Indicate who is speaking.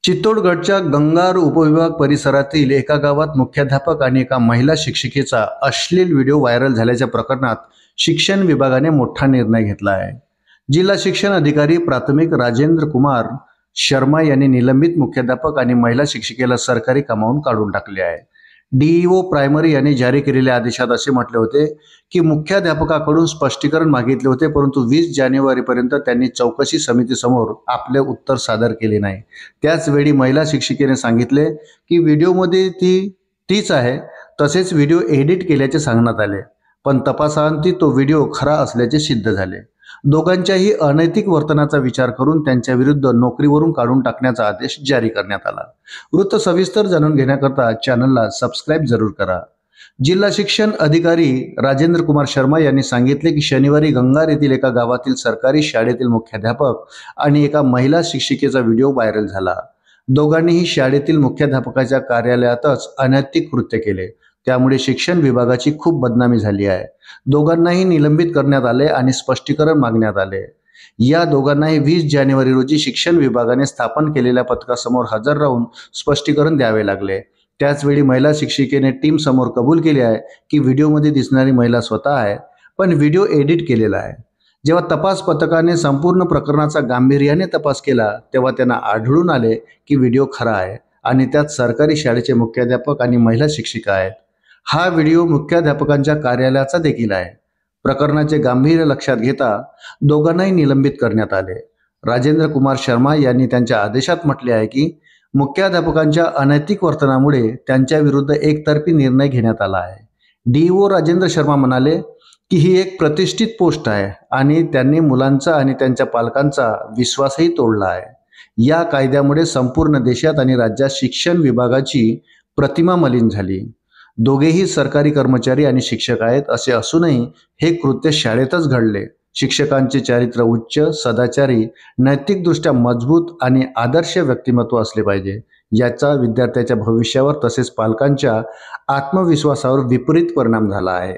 Speaker 1: चित्तोडगडच्या गंगार उपविभाग परिसरातील एका गावात मुख्याध्यापक आणि एका महिला शिक्षिकेचा अश्लील व्हिडिओ व्हायरल झाल्याच्या प्रकरणात शिक्षण विभागाने मोठा निर्णय घेतला आहे। जिल्हा शिक्षण अधिकारी प्राथमिक राजेंद्र कुमार शर्मा यांनी निलंबित मुख्याध्यापक आणि महिला शिक्षिकेला सरकारी कामावून काढून टाकले आहे। डीईओ प्रायमरी यांनी जारी केलेल्या आदेशात असे म्हटले होते की मुख्याध्यापकाकडून स्पष्टीकरण मागितले होते, परंतु 20 जानेवारीपर्यंत त्यांनी चौकशी समितीसमोर आपले उत्तर सादर केले नाही। त्याच वेळी महिला शिक्षिकेने सांगितले की व्हिडिओमध्ये तीच आहे, तसेच व्हिडिओ एडिट केल्याचे सांगण्यात आले, पण तपासाअंती तो व्हिडिओ खरा असल्याचे सिद्ध झाले। दोघांच्याही अनैतिक वर्तनाचा विचार करून त्यांच्या विरुद्ध नोकरीवरून काढून टाकण्याचा आदेश जारी करण्यात आला। वृत्त सविस्तर जाणून घेण्याकरता चॅनलला सबस्क्राइब जरूर करा। जिल्हा शिक्षण अधिकारी राजेंद्र कुमार शर्मा यांनी सांगितले की शनिवारी गंगार येथील एका गावातील सरकारी शाळेतील मुख्याध्यापक आणि एका महिला शिक्षिकेचा व्हिडिओ व्हायरल झाला। दोघांनीही शाळेतील मुख्याध्यापकाच्या कार्यालयातच अनैतिक कृत्य केले, त्यामुळे शिक्षण विभागाची खूप बदनामी झाली आहे। दोघांनाही निलंबित करण्यात आले आणि स्पष्टीकरण मागण्यात आले। या दोघांनाही 20 जानेवारी रोजी शिक्षण विभागाने स्थापन केलेल्या पथकासमोर हजर राहून स्पष्टीकरण द्यावे लागले। त्याचवेळी महिला शिक्षिकेने टीम समोर कबूल केले आहे की व्हिडिओमध्ये दिसणारी महिला स्वतः आहे, पण व्हिडिओ एडिट केलेला आहे। जेव्हा तपास पथकाने संपूर्ण प्रकरणाचा गांभीर्याने तपास केला, तेव्हा त्यांना आढळून आले की व्हिडिओ खरा आहे आणि त्यात सरकारी शाळेचे मुख्याध्यापक आणि महिला शिक्षिका आहेत। हा व्हिडिओ मुख्याध्यापकांच्या कार्यालयाचा देखील आहे। प्रकरणाचे गांभीर्य लक्षात घेता दोघांनाही निलंबित करण्यात आले। राजेंद्र कुमार शर्मा यांनी त्यांच्या आदेशात म्हटले आहे की मुख्याध्यापकांच्या अनैतिक वर्तनामुळे त्यांच्या विरुद्ध एकतर्फी निर्णय घेण्यात आला आहे। डीईओ राजेंद्र शर्मा म्हणाले की ही एक प्रतिष्ठित पोस्ट आहे आणि त्यांनी मुलांचा आणि त्यांच्या पालकांचा विश्वासही तोडला आहे। या कायद्यामुळे संपूर्ण देशात आणि राज्यात शिक्षण विभागाची प्रतिमा मलिन झाली। दोघेही सरकारी कर्मचारी आणि शिक्षक आहेत, असे असूनही हे कृत्य शाळेतच घडले। शिक्षकांचे चारित्र्य उच्च, सदाचारी, नैतिकदृष्ट्या मजबूत आणि आदर्श व्यक्तिमत्व असले पाहिजे। याचा विद्यार्थ्याच्या भविष्यावर तसेच पालकांच्या आत्मविश्वासावर विपरीत परिणाम झाला आहे।